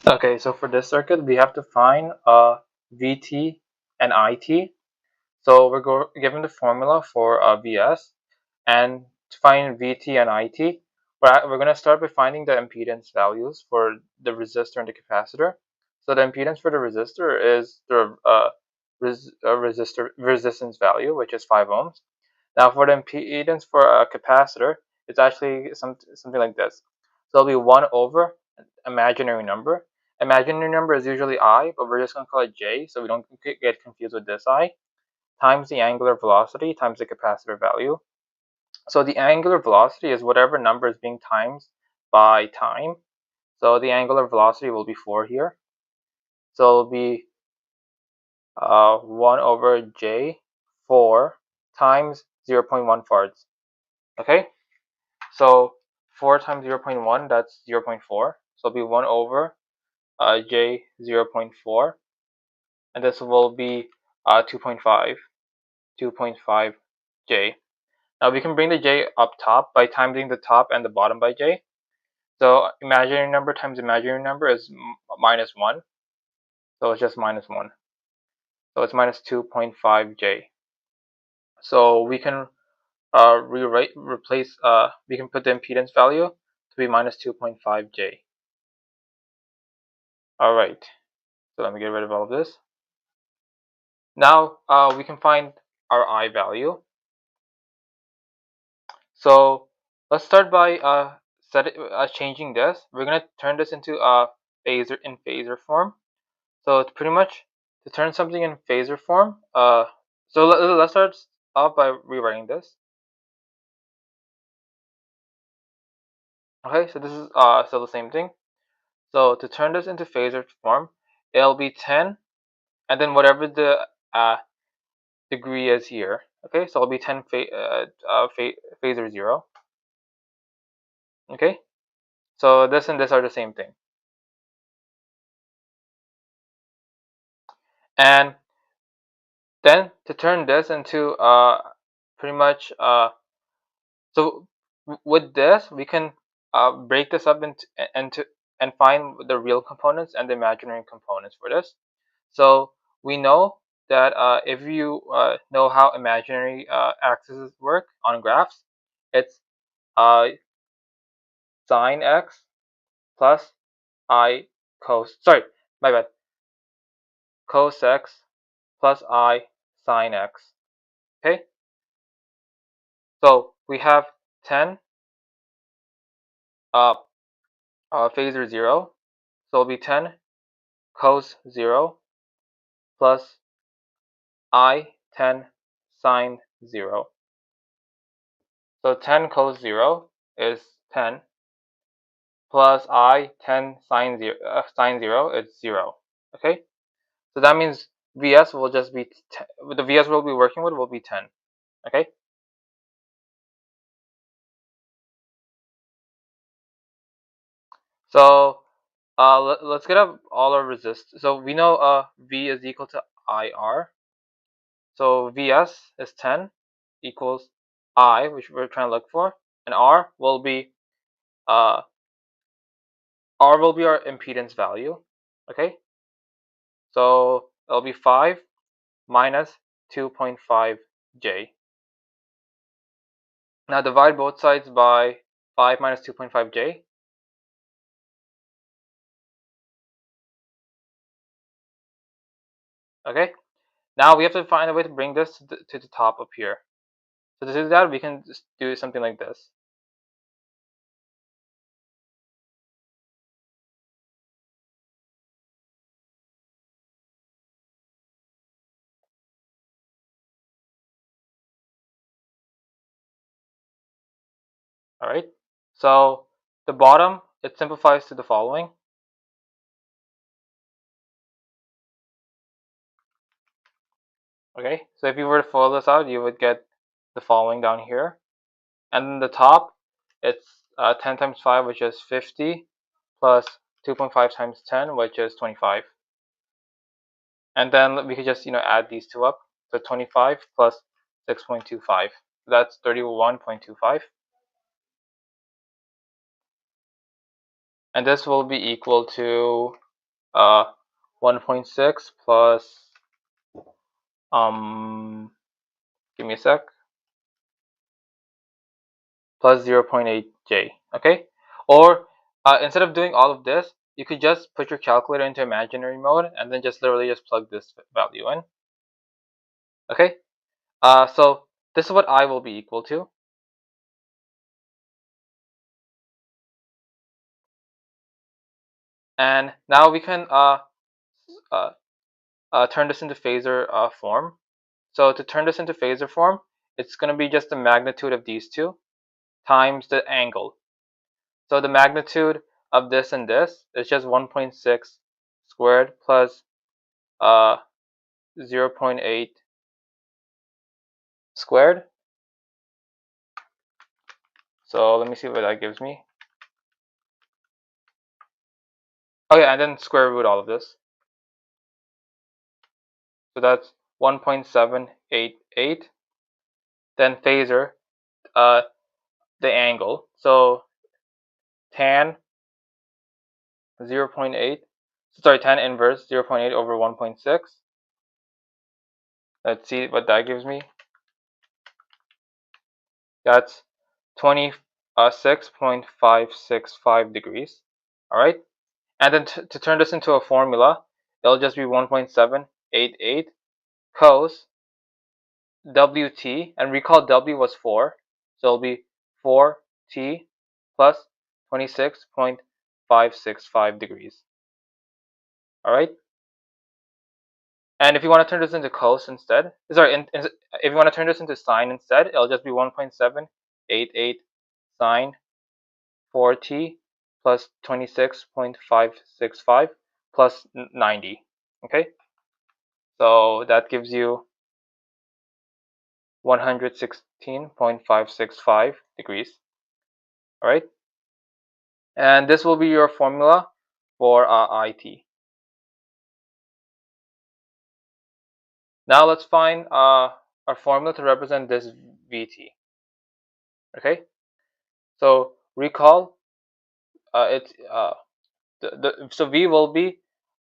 Okay, so for this circuit, we have to find VT and IT. So we're given the formula for Vs, and to find VT and IT, we're going to start by finding the impedance values for the resistor and the capacitor. So the impedance for the resistor is the resistance value, which is 5 ohms. Now for the impedance for a capacitor, it's actually something like this. So it'll be 1 over imaginary number. Imaginary number is usually I, but we're just going to call it J so we don't get confused with this I, times the angular velocity times the capacitor value. So the angular velocity is whatever number is being times by time. So the angular velocity will be 4 here. So it'll be 1 over J 4 times 0.1 farads. Okay, so 4 times 0.1, that's 0.4. So it'll be 1 over J 0.4, and this will be 2.5 J. Now we can bring the J up top by timesing the top and the bottom by J. So imaginary number times imaginary number is minus 1. So it's just minus 1. So it's minus 2.5 J. So we can we can put the impedance value to be minus 2.5 J. Alright, so let me get rid of all of this. Now we can find our I value. So let's start by changing this. We're going to turn this into a phasor form. So it's pretty much to turn something in phasor form. So let's start off by rewriting this. Okay, so this is still the same thing. So to turn this into phasor form, it'll be 10, and then whatever the degree is here. Okay, so it'll be 10 phasor 0. Okay, so this and this are the same thing. And then to turn this into pretty much so with this we can break this up into and find the real components and the imaginary components for this. So we know that if you know how imaginary axes work on graphs, it's sine x plus I cos, sorry, my bad, cos x plus I sine x. Okay, so we have 10 phasor 0, so it'll be 10 cos 0 plus I 10 sine 0. So 10 cos 0 is 10 plus I 10 sine 0 is 0. Okay, so that means Vs will just be the Vs we'll be working with will be 10. Okay, so let's get up all our resist. So we know V is equal to IR. So Vs is 10 equals I, which we're trying to look for, and R will be our impedance value. Okay, so it'll be 5 minus 2.5 J. Now divide both sides by 5 minus 2.5 J. Okay, now we have to find a way to bring this to the top up here. So to do that, we can just do something like this. Alright, so the bottom, it simplifies to the following. Okay, so if you were to fill this out, you would get the following down here. And then the top, it's 10 times 5, which is 50, plus 2.5 times 10, which is 25. And then we could just add these two up. So 25 plus 6.25. That's 31.25. And this will be equal to 1.6 plus give me a sec, plus 0.8j. Okay, or instead of doing all of this, you could just put your calculator into imaginary mode and then just literally just plug this value in. Okay, so this is what I will be equal to. And now we can turn this into phasor form. So to turn this into phasor form, it's going to be just the magnitude of these two times the angle. So the magnitude of this and this is just 1.6 squared plus 0.8 squared. So let me see what that gives me. Oh yeah, and then square root all of this. So that's 1.788. Then phasor, the angle. So tan 0.8, sorry, tan inverse 0.8 over 1.6. Let's see what that gives me. That's 26.565 degrees. All right. And then to turn this into a formula, it'll just be 1.788 cos WT, and recall W was 4, so it'll be 4T plus 26.565 degrees. All right. And if you want to turn this into cos instead, sorry, if you want to turn this into sine instead, it'll just be 1.788 sine 4t plus 26.565 plus 90. Okay, so that gives you 116.565 degrees. All right, and this will be your formula for IT. Now let's find our formula to represent this VT. Okay, so recall so V will be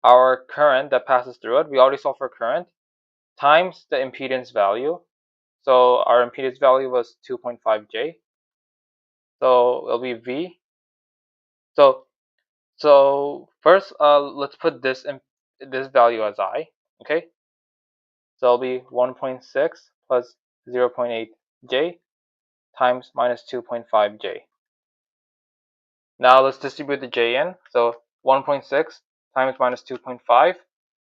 our current that passes through it. We already solved for current times the impedance value. So our impedance value was 2.5J. So it'll be V. So first let's put this value as I. Okay. So it'll be 1.6 plus 0.8J times minus 2.5J. Now let's distribute the J in. So 1.6 times minus 2.5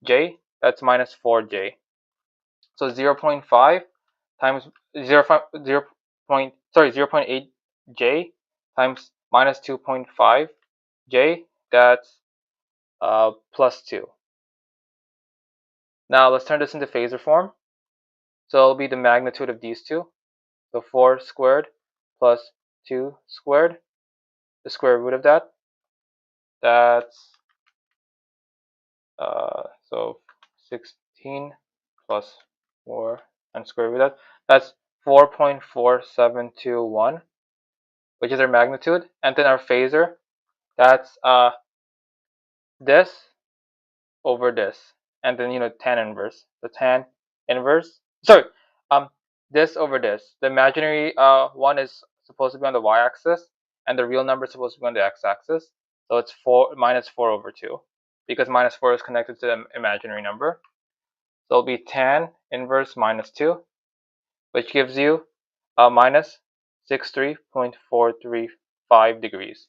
J, that's minus 4J. So 0.5 times 0.8 J times minus 2.5 J, that's plus 2. Now let's turn this into phasor form. So it'll be the magnitude of these two. So 4 squared plus 2 squared, the square root of that. That's so 16 plus 4 and square root of that. That's 4.4721, which is our magnitude. And then our phasor, that's this over this. And then, tan inverse. The tan inverse, sorry, this over this. The imaginary one is supposed to be on the y-axis, and the real number is supposed to be on the x-axis. So it's minus 4 over 2, because minus 4 is connected to the imaginary number. So it'll be tan inverse minus 2, which gives you minus 63.435 degrees.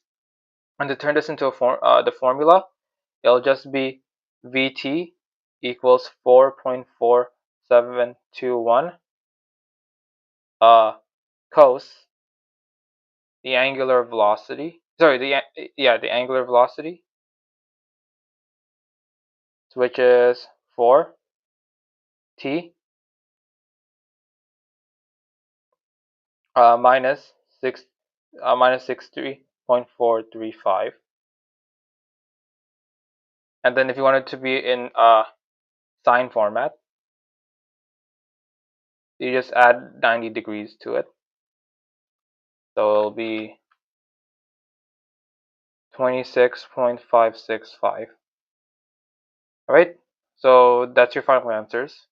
And to turn this into the formula, it'll just be Vt equals 4.4721 cos the angular velocity. Sorry, the angular velocity, which is 4t minus 63.435. And then if you want it to be in sine format, you just add 90 degrees to it. So it'll be 26.565. All right. So that's your final answers.